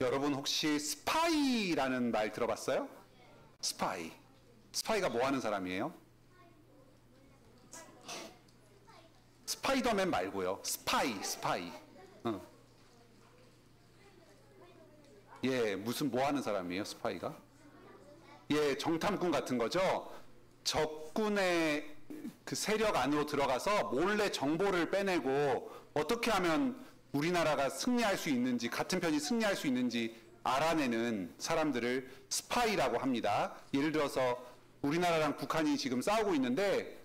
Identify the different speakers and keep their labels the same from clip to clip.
Speaker 1: 여러분 혹시 스파이라는 말 들어봤어요? 스파이. 스파이가 뭐 하는 사람이에요? 스파이더맨 말고요. 스파이. 응. 예, 무슨 뭐 하는 사람이에요, 스파이가? 예, 정탐꾼 같은 거죠. 적군의 그 세력 안으로 들어가서 몰래 정보를 빼내고 어떻게 하면 우리나라가 승리할 수 있는지, 같은 편이 승리할 수 있는지 알아내는 사람들을 스파이라고 합니다. 예를 들어서 우리나라랑 북한이 지금 싸우고 있는데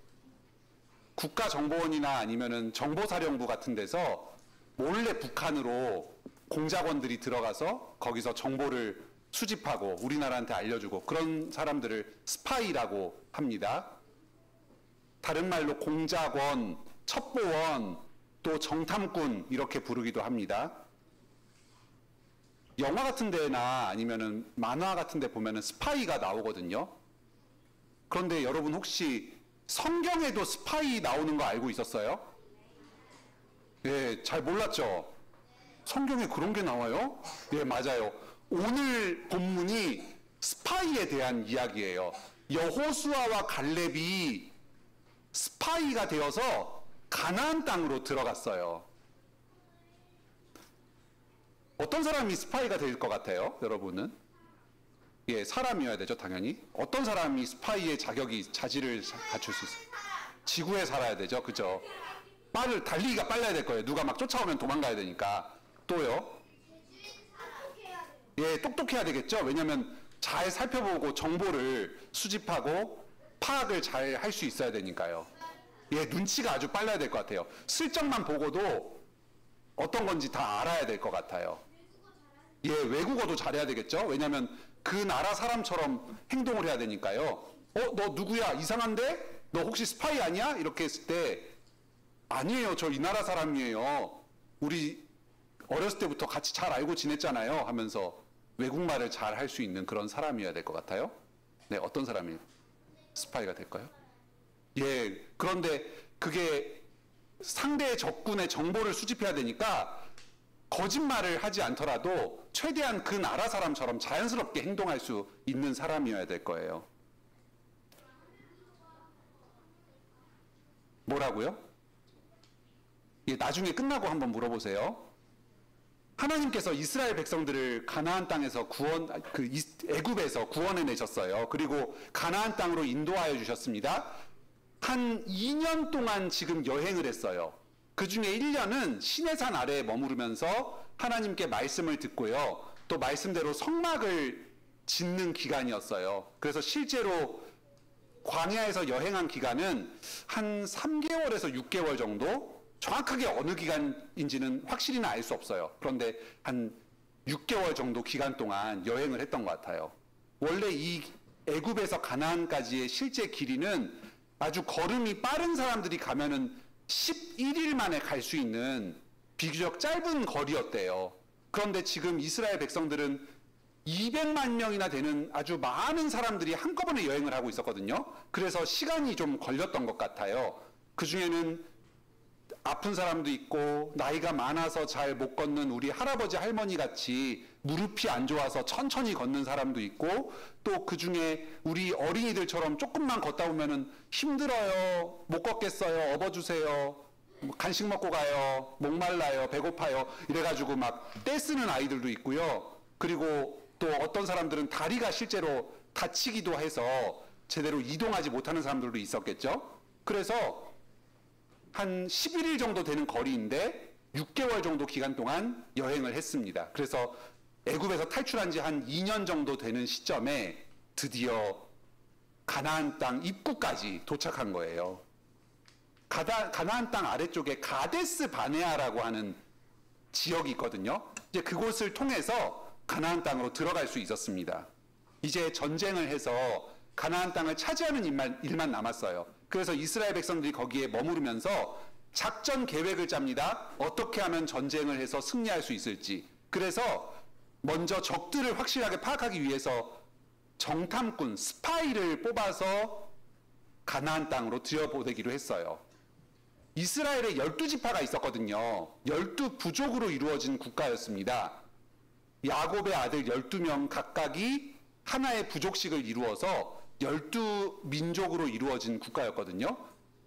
Speaker 1: 국가정보원이나 아니면은 정보사령부 같은 데서 몰래 북한으로 공작원들이 들어가서 거기서 정보를 수집하고 우리나라한테 알려주고 그런 사람들을 스파이라고 합니다. 다른 말로 공작원, 첩보원, 또 정탐꾼 이렇게 부르기도 합니다. 영화 같은 데나 아니면은 만화 같은 데 보면은 스파이가 나오거든요. 그런데 여러분 혹시 성경에도 스파이 나오는 거 알고 있었어요? 예, 잘 몰랐죠? 성경에 그런 게 나와요? 예, 맞아요. 오늘 본문이 스파이에 대한 이야기예요. 여호수아와 갈렙이 스파이가 되어서 가나안 땅으로 들어갔어요. 어떤 사람이 스파이가 될 것 같아요, 여러분은? 예, 사람이어야 되죠, 당연히. 어떤 사람이 스파이의 자질을 갖출 수 있어요? 지구에 살아야 되죠, 그죠? 달리기가 빨라야 될 거예요. 누가 막 쫓아오면 도망가야 되니까. 또요? 예, 똑똑해야 되겠죠? 왜냐면 잘 살펴보고 정보를 수집하고 파악을 잘 할 수 있어야 되니까요. 예, 눈치가 아주 빨라야 될 것 같아요. 슬쩍만 보고도 어떤 건지 다 알아야 될 것 같아요. 예, 외국어도 잘해야 되겠죠? 왜냐면 그 나라 사람처럼 행동을 해야 되니까요. 너 누구야? 이상한데? 너 혹시 스파이 아니야? 이렇게 했을 때 아니에요. 저 이 나라 사람이에요. 우리 어렸을 때부터 같이 잘 알고 지냈잖아요. 하면서 외국말을 잘 할 수 있는 그런 사람이어야 될 것 같아요. 네, 어떤 사람이 스파이가 될까요? 예, 그런데 그게 상대의 적군의 정보를 수집해야 되니까 거짓말을 하지 않더라도 최대한 그 나라 사람처럼 자연스럽게 행동할 수 있는 사람이어야 될 거예요. 뭐라고요? 예, 나중에 끝나고 한번 물어보세요. 하나님께서 이스라엘 백성들을 가나안 땅에서 애굽에서 구원해 내셨어요. 그리고 가나안 땅으로 인도하여 주셨습니다. 한 2년 동안 지금 여행을 했어요. 그 중에 1년은 시내산 아래에 머무르면서 하나님께 말씀을 듣고요. 또 말씀대로 성막을 짓는 기간이었어요. 그래서 실제로 광야에서 여행한 기간은 한 3개월에서 6개월 정도? 정확하게 어느 기간인지는 확실히는 알 수 없어요. 그런데 한 6개월 정도 기간 동안 여행을 했던 것 같아요. 원래 이 애굽에서 가나안까지의 실제 길이는 아주 걸음이 빠른 사람들이 가면은 11일 만에 갈 수 있는 비교적 짧은 거리였대요. 그런데 지금 이스라엘 백성들은 200만 명이나 되는 아주 많은 사람들이 한꺼번에 여행을 하고 있었거든요. 그래서 시간이 좀 걸렸던 것 같아요. 그 중에는 아픈 사람도 있고 나이가 많아서 잘 못 걷는 우리 할아버지 할머니 같이 무릎이 안 좋아서 천천히 걷는 사람도 있고 또 그 중에 우리 어린이들처럼 조금만 걷다 보면은 힘들어요, 못 걷겠어요, 업어주세요, 간식 먹고 가요, 목말라요, 배고파요 이래가지고 막 떼쓰는 아이들도 있고요. 그리고 또 어떤 사람들은 다리가 실제로 다치기도 해서 제대로 이동하지 못하는 사람들도 있었겠죠. 그래서 한 11일 정도 되는 거리인데 6개월 정도 기간 동안 여행을 했습니다. 그래서 애굽에서 탈출한 지 한 2년 정도 되는 시점에 드디어 가나안 땅 입구까지 도착한 거예요. 가나안 땅 아래쪽에 가데스 바네아라고 하는 지역이 있거든요. 이제 그곳을 통해서 가나안 땅으로 들어갈 수 있었습니다. 이제 전쟁을 해서 가나안 땅을 차지하는 일만 남았어요. 그래서 이스라엘 백성들이 거기에 머무르면서 작전 계획을 짭니다. 어떻게 하면 전쟁을 해서 승리할 수 있을지. 그래서 먼저 적들을 확실하게 파악하기 위해서 정탐꾼, 스파이를 뽑아서 가나안 땅으로 들여보내기로 했어요. 이스라엘에 12지파가 있었거든요. 12부족으로 이루어진 국가였습니다. 야곱의 아들 12명 각각이 하나의 부족식을 이루어서 12민족으로 이루어진 국가였거든요.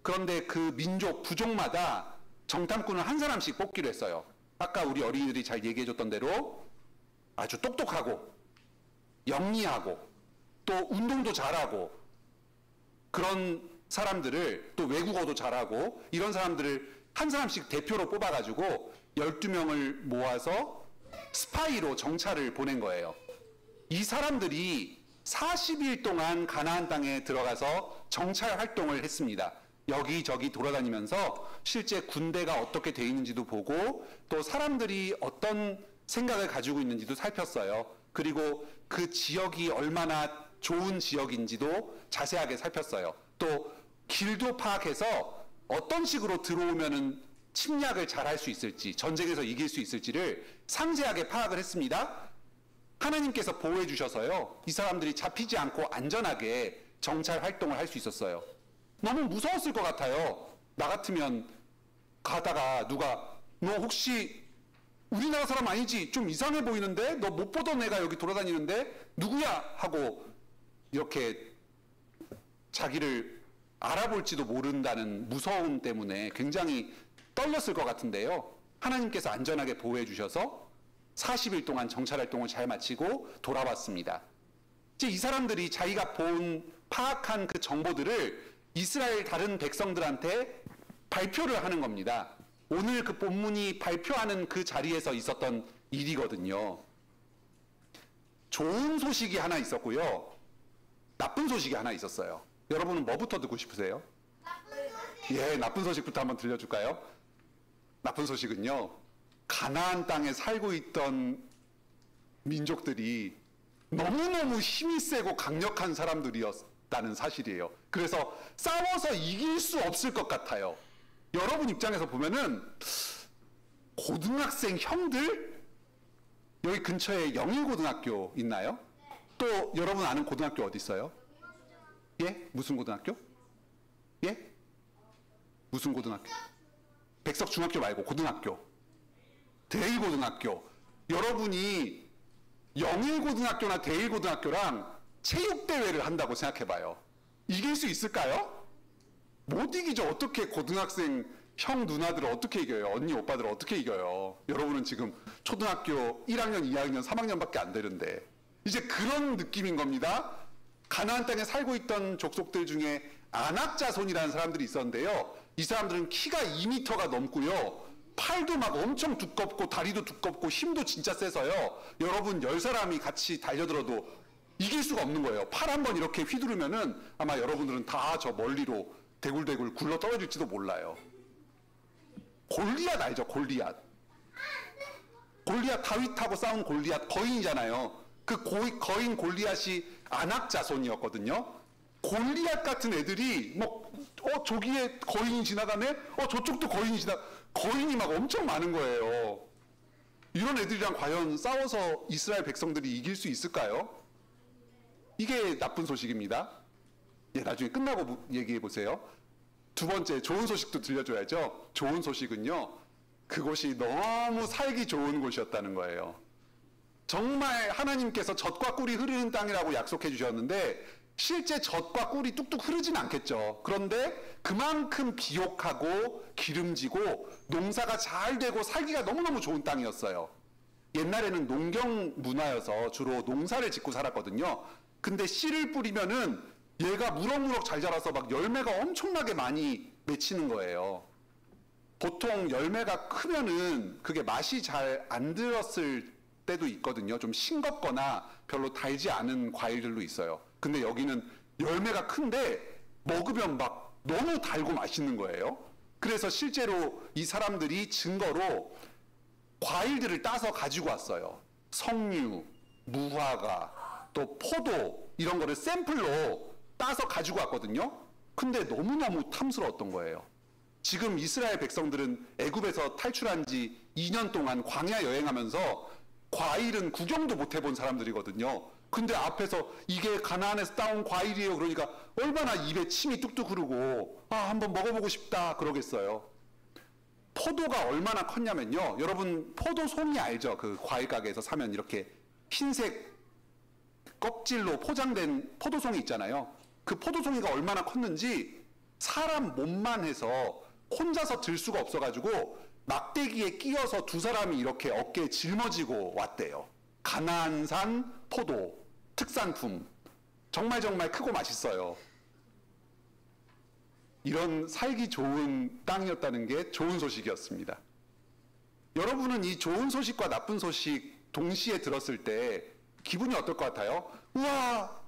Speaker 1: 그런데 그 민족, 부족마다 정탐꾼을 한 사람씩 뽑기로 했어요. 아까 우리 어린이들이 잘 얘기해줬던 대로 아주 똑똑하고 영리하고 또 운동도 잘하고 그런 사람들을, 또 외국어도 잘하고 이런 사람들을 한 사람씩 대표로 뽑아가지고 12명을 모아서 스파이로 정찰을 보낸 거예요. 이 사람들이 40일 동안 가나안 땅에 들어가서 정찰 활동을 했습니다. 여기저기 돌아다니면서 실제 군대가 어떻게 돼 있는지도 보고 또 사람들이 어떤 생각을 가지고 있는지도 살폈어요. 그리고 그 지역이 얼마나 좋은 지역인지도 자세하게 살폈어요. 또 길도 파악해서 어떤 식으로 들어오면은 침략을 잘 할 수 있을지, 전쟁에서 이길 수 있을지를 상세하게 파악을 했습니다. 하나님께서 보호해 주셔서요, 이 사람들이 잡히지 않고 안전하게 정찰 활동을 할 수 있었어요. 너무 무서웠을 것 같아요. 나 같으면 가다가 누가 너 혹시 우리나라 사람 아니지? 좀 이상해 보이는데? 너 못 보던 애가 여기 돌아다니는데? 누구야? 하고 이렇게 자기를 알아볼지도 모른다는 무서움 때문에 굉장히 떨렸을 것 같은데요. 하나님께서 안전하게 보호해 주셔서 40일 동안 정찰 활동을 잘 마치고 돌아왔습니다. 이제 이 사람들이 자기가 파악한 그 정보들을 이스라엘 다른 백성들한테 발표를 하는 겁니다. 오늘 그 본문이 발표하는 그 자리에서 있었던 일이거든요. 좋은 소식이 하나 있었고요. 나쁜 소식이 하나 있었어요. 여러분은 뭐부터 듣고 싶으세요?
Speaker 2: 나쁜 소식.
Speaker 1: 예, 나쁜 소식부터 한번 들려줄까요? 나쁜 소식은요, 가나안 땅에 살고 있던 민족들이 너무너무 힘이 세고 강력한 사람들이었다는 사실이에요. 그래서 싸워서 이길 수 없을 것 같아요. 여러분 입장에서 보면은 고등학생 형들? 여기 근처에 영일고등학교 있나요? 또 여러분 아는 고등학교 어디 있어요? 예? 무슨 고등학교? 예? 무슨 고등학교? 백석중학교 말고 고등학교. 대일고등학교. 여러분이 영일고등학교나 대일고등학교랑 체육대회를 한다고 생각해봐요. 이길 수 있을까요? 못 이기죠. 어떻게 고등학생 형 누나들을 어떻게 이겨요? 언니 오빠들을 어떻게 이겨요? 여러분은 지금 초등학교 1학년, 2학년, 3학년밖에 안 되는데 이제 그런 느낌인 겁니다. 가나안 땅에 살고 있던 족속들 중에 아낙자손이라는 사람들이 있었는데요. 이 사람들은 키가 2m가 넘고요. 팔도 막 엄청 두껍고 다리도 두껍고 힘도 진짜 세서요. 여러분 10사람이 같이 달려들어도 이길 수가 없는 거예요. 팔 한번 이렇게 휘두르면은 아마 여러분들은 다 저 멀리로 대굴대굴 굴러 떨어질지도 몰라요. 골리앗 알죠? 골리앗. 골리앗, 다윗하고 싸운 골리앗 거인이잖아요. 그 거인 골리앗이 아낙자손이었거든요. 골리앗 같은 애들이 저기에 거인이 지나가네? 저쪽도 거인이 거인이 막 엄청 많은 거예요. 이런 애들이랑 과연 싸워서 이스라엘 백성들이 이길 수 있을까요? 이게 나쁜 소식입니다. 예, 나중에 끝나고 얘기해 보세요. 두 번째, 좋은 소식도 들려줘야죠. 좋은 소식은요, 그곳이 너무 살기 좋은 곳이었다는 거예요. 정말 하나님께서 젖과 꿀이 흐르는 땅이라고 약속해 주셨는데 실제 젖과 꿀이 뚝뚝 흐르진 않겠죠. 그런데 그만큼 비옥하고 기름지고 농사가 잘 되고 살기가 너무너무 좋은 땅이었어요. 옛날에는 농경 문화여서 주로 농사를 짓고 살았거든요. 근데 씨를 뿌리면은 얘가 무럭무럭 잘 자라서 막 열매가 엄청나게 많이 맺히는 거예요. 보통 열매가 크면은 그게 맛이 잘 안 들었을 때도 있거든요. 좀 싱겁거나 별로 달지 않은 과일들도 있어요. 근데 여기는 열매가 큰데 먹으면 막 너무 달고 맛있는 거예요. 그래서 실제로 이 사람들이 증거로 과일들을 따서 가지고 왔어요. 석류, 무화과, 또 포도 이런 거를 샘플로 따서 가지고 왔거든요. 근데 너무너무 탐스러웠던 거예요. 지금 이스라엘 백성들은 애굽에서 탈출한 지 2년 동안 광야 여행하면서 과일은 구경도 못 해본 사람들이거든요. 근데 앞에서 이게 가나안에서 따온 과일이에요. 그러니까 얼마나 입에 침이 뚝뚝 흐르고 한번 먹어보고 싶다 그러겠어요. 포도가 얼마나 컸냐면요. 여러분 포도송이 알죠? 그 과일 가게에서 사면 이렇게 흰색 껍질로 포장된 포도송이 있잖아요. 그 포도송이가 얼마나 컸는지 사람 몸만 해서 혼자서 들 수가 없어가지고 막대기에 끼어서 두 사람이 이렇게 어깨에 짊어지고 왔대요. 가나안산 포도 특산품. 정말 크고 맛있어요. 이런 살기 좋은 땅이었다는 게 좋은 소식이었습니다. 여러분은 이 좋은 소식과 나쁜 소식 동시에 들었을 때 기분이 어떨 것 같아요? 우와,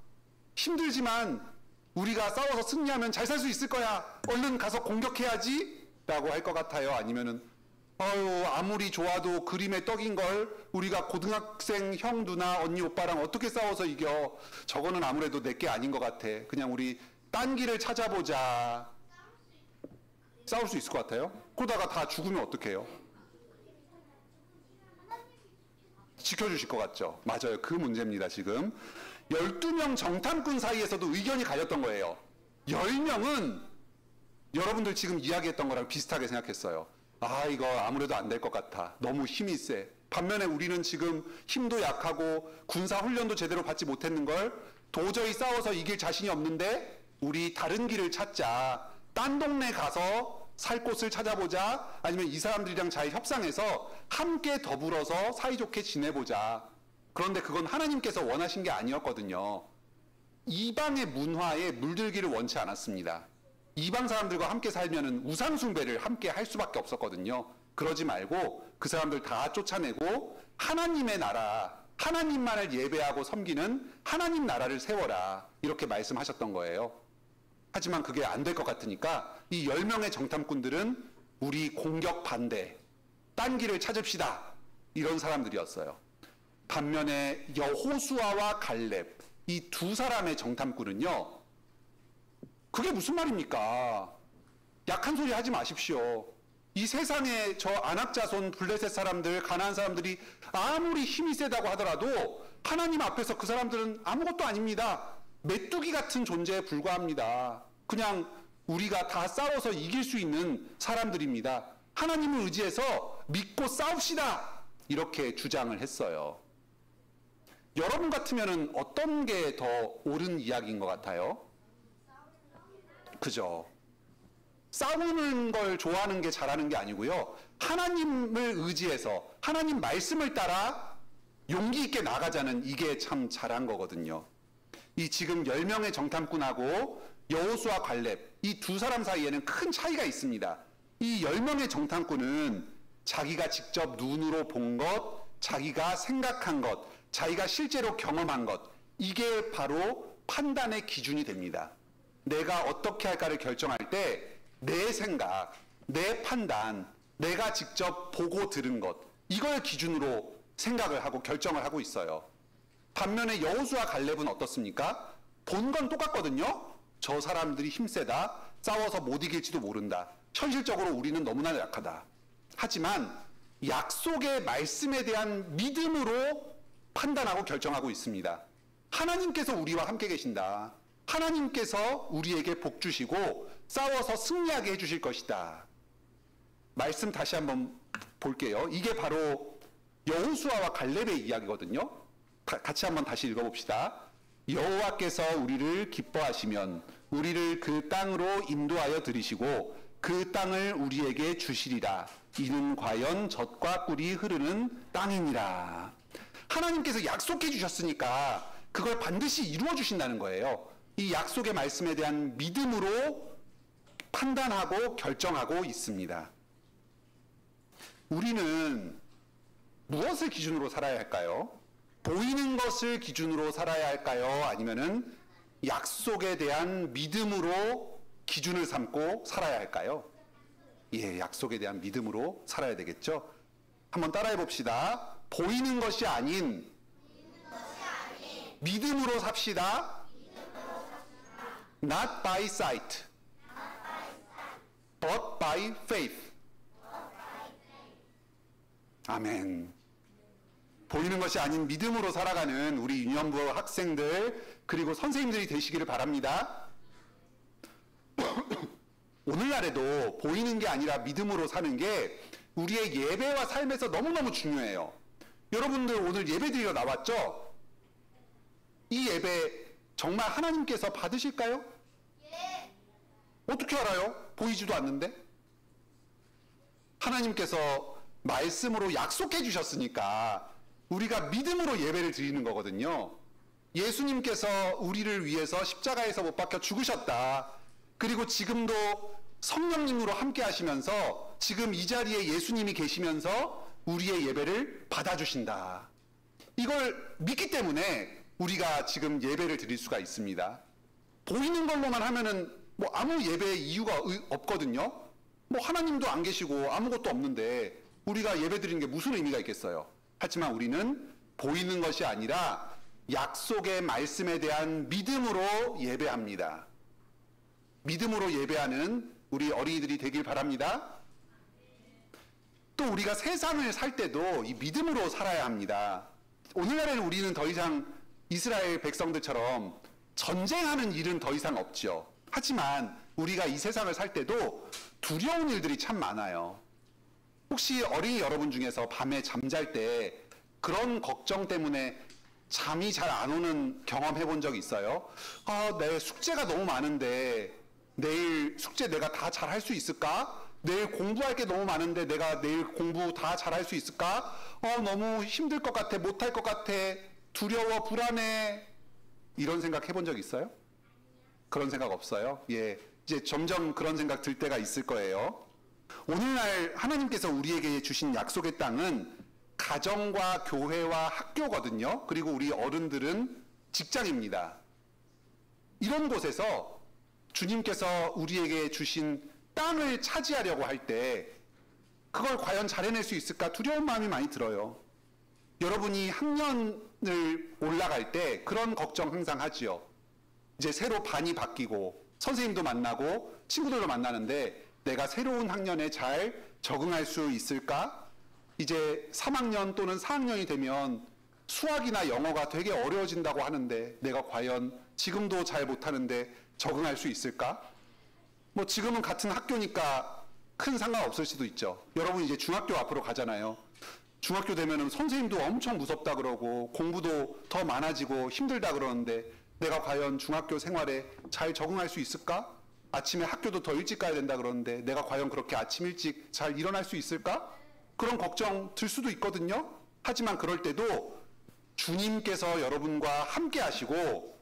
Speaker 1: 힘들지만 우리가 싸워서 승리하면 잘 살 수 있을 거야. 얼른 가서 공격해야지. 라고 할 것 같아요? 아니면은 아무리 좋아도 그림의 떡인 걸 우리가 고등학생 형 누나 언니 오빠랑 어떻게 싸워서 이겨. 저거는 아무래도 내게 아닌 것 같아. 그냥 우리 딴 길을 찾아보자. 싸울 수 있을 것 같아요? 그러다가 다 죽으면 어떡해요? 지켜주실 것 같죠? 맞아요. 그 문제입니다. 지금 12명 정탐꾼 사이에서도 의견이 갈렸던 거예요. 10명은 여러분들 지금 이야기했던 거랑 비슷하게 생각했어요. 이거 아무래도 안 될 것 같아. 너무 힘이 세. 반면에 우리는 지금 힘도 약하고 군사 훈련도 제대로 받지 못했는 걸 도저히 싸워서 이길 자신이 없는데 우리 다른 길을 찾자. 딴 동네 가서 살 곳을 찾아보자. 아니면 이 사람들이랑 잘 협상해서 함께 더불어서 사이좋게 지내보자. 그런데 그건 하나님께서 원하신 게 아니었거든요. 이방의 문화에 물들기를 원치 않았습니다. 이방 사람들과 함께 살면은 우상 숭배를 함께 할 수밖에 없었거든요. 그러지 말고 그 사람들 다 쫓아내고 하나님의 나라, 하나님만을 예배하고 섬기는 하나님 나라를 세워라. 이렇게 말씀하셨던 거예요. 하지만 그게 안 될 것 같으니까 이 10명의 정탐꾼들은 우리 공격 반대, 딴 길을 찾읍시다. 이런 사람들이었어요. 반면에 여호수아와 갈렙, 이 두 사람의 정탐꾼은요. 그게 무슨 말입니까? 약한 소리 하지 마십시오. 이 세상에 저 안악자손 블레셋 사람들, 가나안 사람들이 아무리 힘이 세다고 하더라도 하나님 앞에서 그 사람들은 아무것도 아닙니다. 메뚜기 같은 존재에 불과합니다. 그냥 우리가 다 싸워서 이길 수 있는 사람들입니다. 하나님을 의지해서 믿고 싸웁시다. 이렇게 주장을 했어요. 여러분 같으면 어떤 게 더 옳은 이야기인 것 같아요? 그죠? 싸우는 걸 좋아하는 게 잘하는 게 아니고요. 하나님을 의지해서 하나님 말씀을 따라 용기 있게 나가자는 이게 참 잘한 거거든요. 이 지금 10명의 정탐꾼하고 여호수아 갈렙 이 두 사람 사이에는 큰 차이가 있습니다. 이 10명의 정탐꾼은 자기가 직접 눈으로 본 것, 자기가 생각한 것, 자기가 실제로 경험한 것, 이게 바로 판단의 기준이 됩니다. 내가 어떻게 할까를 결정할 때 내 생각, 내 판단, 내가 직접 보고 들은 것, 이걸 기준으로 생각을 하고 결정을 하고 있어요. 반면에 여호수아 갈렙은 어떻습니까? 본 건 똑같거든요. 저 사람들이 힘세다. 싸워서 못 이길지도 모른다. 현실적으로 우리는 너무나 약하다. 하지만 약속의 말씀에 대한 믿음으로 판단하고 결정하고 있습니다. 하나님께서 우리와 함께 계신다. 하나님께서 우리에게 복 주시고 싸워서 승리하게 해주실 것이다. 말씀 다시 한번 볼게요. 이게 바로 여호수아와 갈렙의 이야기거든요. 같이 한번 다시 읽어봅시다. 여호와께서 우리를 기뻐하시면 우리를 그 땅으로 인도하여 들이시고 그 땅을 우리에게 주시리라. 이는 과연 젖과 꿀이 흐르는 땅이니라. 하나님께서 약속해 주셨으니까 그걸 반드시 이루어 주신다는 거예요. 이 약속의 말씀에 대한 믿음으로 판단하고 결정하고 있습니다. 우리는 무엇을 기준으로 살아야 할까요? 보이는 것을 기준으로 살아야 할까요? 아니면은 약속에 대한 믿음으로 기준을 삼고 살아야 할까요? 예, 약속에 대한 믿음으로 살아야 되겠죠? 한번 따라해 봅시다. 보이는 것이 아닌 믿음으로 삽시다. Not by sight, but by faith. 아멘. 보이는 것이 아닌 믿음으로 살아가는 우리 유년부 학생들 그리고 선생님들이 되시기를 바랍니다. 오늘날에도 보이는 게 아니라 믿음으로 사는 게 우리의 예배와 삶에서 너무너무 중요해요. 여러분들 오늘 예배 드리러 나왔죠? 이 예배 정말 하나님께서 받으실까요? 어떻게 알아요? 보이지도 않는데? 하나님께서 말씀으로 약속해 주셨으니까 우리가 믿음으로 예배를 드리는 거거든요. 예수님께서 우리를 위해서 십자가에서 못 박혀 죽으셨다. 그리고 지금도 성령님으로 함께 하시면서 지금 이 자리에 예수님이 계시면서 우리의 예배를 받아주신다. 이걸 믿기 때문에 우리가 지금 예배를 드릴 수가 있습니다. 보이는 걸로만 하면은 뭐 아무 예배의 이유가 없거든요. 뭐 하나님도 안 계시고 아무것도 없는데 우리가 예배 드리는 게 무슨 의미가 있겠어요. 하지만 우리는 보이는 것이 아니라 약속의 말씀에 대한 믿음으로 예배합니다. 믿음으로 예배하는 우리 어린이들이 되길 바랍니다. 또 우리가 세상을 살 때도 이 믿음으로 살아야 합니다. 오늘날에는 우리는 더 이상 이스라엘 백성들처럼 전쟁하는 일은 더 이상 없죠. 하지만 우리가 이 세상을 살 때도 두려운 일들이 참 많아요. 혹시 어린이 여러분 중에서 밤에 잠잘 때 그런 걱정 때문에 잠이 잘 안 오는 경험 해본 적 있어요? 내 숙제가 너무 많은데 내일 숙제 내가 다 잘할 수 있을까? 내일 공부할 게 너무 많은데 내가 내일 공부 다 잘할 수 있을까? 너무 힘들 것 같아, 못할 것 같아, 두려워, 불안해. 이런 생각 해본 적 있어요? 그런 생각 없어요? 예, 이제 점점 그런 생각 들 때가 있을 거예요. 오늘날 하나님께서 우리에게 주신 약속의 땅은 가정과 교회와 학교거든요. 그리고 우리 어른들은 직장입니다. 이런 곳에서 주님께서 우리에게 주신 땅을 차지하려고 할 때 그걸 과연 잘 해낼 수 있을까 두려운 마음이 많이 들어요. 여러분이 학년을 올라갈 때 그런 걱정 항상 하지요. 이제 새로 반이 바뀌고 선생님도 만나고 친구들도 만나는데 내가 새로운 학년에 잘 적응할 수 있을까? 이제 3학년 또는 4학년이 되면 수학이나 영어가 되게 어려워진다고 하는데 내가 과연 지금도 잘 못하는데 적응할 수 있을까? 뭐 지금은 같은 학교니까 큰 상관없을 수도 있죠. 여러분 이제 중학교 앞으로 가잖아요. 중학교 되면은 선생님도 엄청 무섭다 그러고 공부도 더 많아지고 힘들다 그러는데 내가 과연 중학교 생활에 잘 적응할 수 있을까? 아침에 학교도 더 일찍 가야 된다 그러는데 내가 과연 그렇게 아침 일찍 잘 일어날 수 있을까? 그런 걱정 들 수도 있거든요. 하지만 그럴 때도 주님께서 여러분과 함께 하시고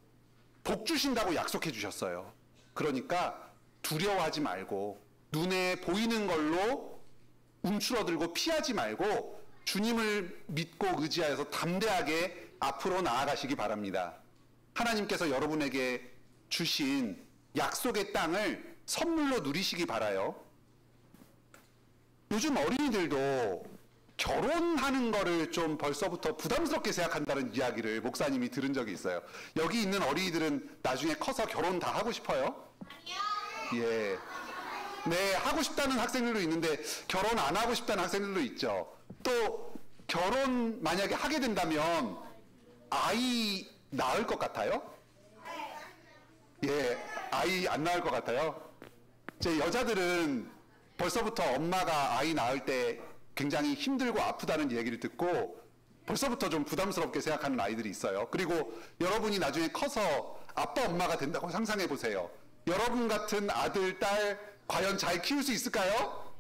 Speaker 1: 복 주신다고 약속해 주셨어요. 그러니까 두려워하지 말고 눈에 보이는 걸로 움츠러들고 피하지 말고 주님을 믿고 의지하여서 담대하게 앞으로 나아가시기 바랍니다. 하나님께서 여러분에게 주신 약속의 땅을 선물로 누리시기 바라요. 요즘 어린이들도 결혼하는 거를 좀 벌써부터 부담스럽게 생각한다는 이야기를 목사님이 들은 적이 있어요. 여기 있는 어린이들은 나중에 커서 결혼 다 하고 싶어요? 아니요. 예. 네, 하고 싶다는 학생들도 있는데 결혼 안 하고 싶다는 학생들도 있죠. 또 결혼 만약에 하게 된다면 아이 낳을 것 같아요? 예, 아이 안 낳을 것 같아요? 제 여자들은 벌써부터 엄마가 아이 낳을 때 굉장히 힘들고 아프다는 얘기를 듣고 벌써부터 좀 부담스럽게 생각하는 아이들이 있어요. 그리고 여러분이 나중에 커서 아빠 엄마가 된다고 상상해 보세요. 여러분 같은 아들, 딸 과연 잘 키울 수 있을까요?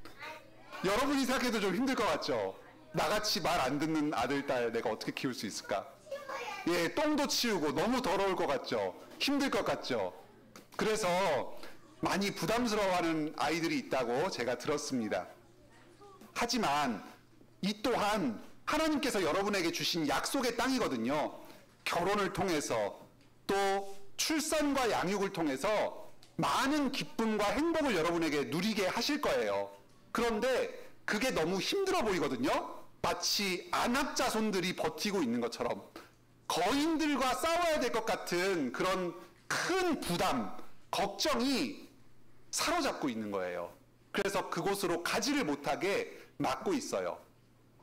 Speaker 1: 여러분이 생각해도 좀 힘들 것 같죠? 나같이 말 안 듣는 아들, 딸 내가 어떻게 키울 수 있을까? 예, 똥도 치우고 너무 더러울 것 같죠? 힘들 것 같죠? 그래서 많이 부담스러워하는 아이들이 있다고 제가 들었습니다. 하지만 이 또한 하나님께서 여러분에게 주신 약속의 땅이거든요. 결혼을 통해서 또 출산과 양육을 통해서 많은 기쁨과 행복을 여러분에게 누리게 하실 거예요. 그런데 그게 너무 힘들어 보이거든요. 마치 안압자손들이 버티고 있는 것처럼 거인들과 싸워야 될 것 같은 그런 큰 부담, 걱정이 사로잡고 있는 거예요. 그래서 그곳으로 가지를 못하게 막고 있어요.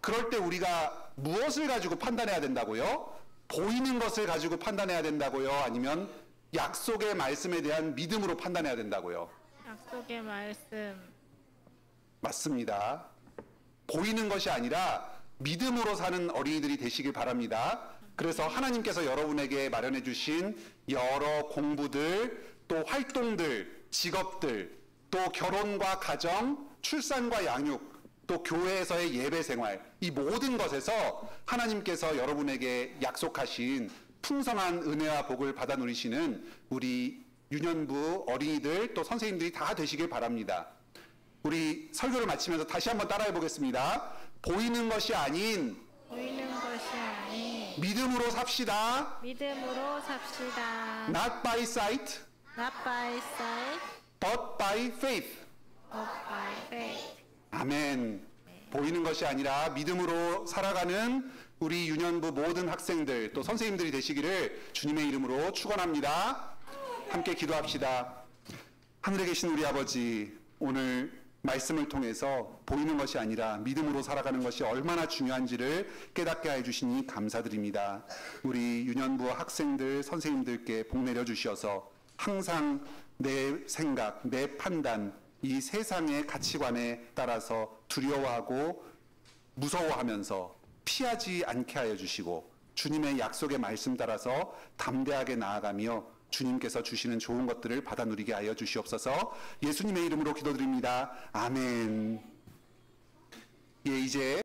Speaker 1: 그럴 때 우리가 무엇을 가지고 판단해야 된다고요? 보이는 것을 가지고 판단해야 된다고요? 아니면 약속의 말씀에 대한 믿음으로 판단해야 된다고요?
Speaker 2: 약속의 말씀.
Speaker 1: 맞습니다. 보이는 것이 아니라 믿음으로 사는 어린이들이 되시길 바랍니다. 그래서 하나님께서 여러분에게 마련해 주신 여러 공부들, 또 활동들, 직업들, 또 결혼과 가정, 출산과 양육, 또 교회에서의 예배 생활, 이 모든 것에서 하나님께서 여러분에게 약속하신 풍성한 은혜와 복을 받아 누리시는 우리 유년부 어린이들 또 선생님들이 다 되시길 바랍니다. 우리 설교를 마치면서 다시 한번 따라해 보겠습니다. 보이는 것이 아닌 믿음으로 삽시다.
Speaker 2: 믿음으로 삽시다.
Speaker 1: Not by sight,
Speaker 2: Not by sight,
Speaker 1: but by faith.
Speaker 2: but by faith.
Speaker 1: 아멘. 보이는 것이 아니라 믿음으로 살아가는 우리 유년부 모든 학생들 또 선생님들이 되시기를 주님의 이름으로 축원합니다. 함께 기도합시다. 하늘에 계신 우리 아버지, 오늘 말씀을 통해서 보이는 것이 아니라 믿음으로 살아가는 것이 얼마나 중요한지를 깨닫게 해주시니 감사드립니다. 우리 유년부 학생들, 선생님들께 복 내려 주셔서 항상 내 생각, 내 판단, 이 세상의 가치관에 따라서 두려워하고 무서워하면서 피하지 않게 하여 주시고 주님의 약속의 말씀 따라서 담대하게 나아가며 주님께서 주시는 좋은 것들을 받아 누리게 하여 주시옵소서. 예수님의 이름으로 기도드립니다. 아멘. 예, 이제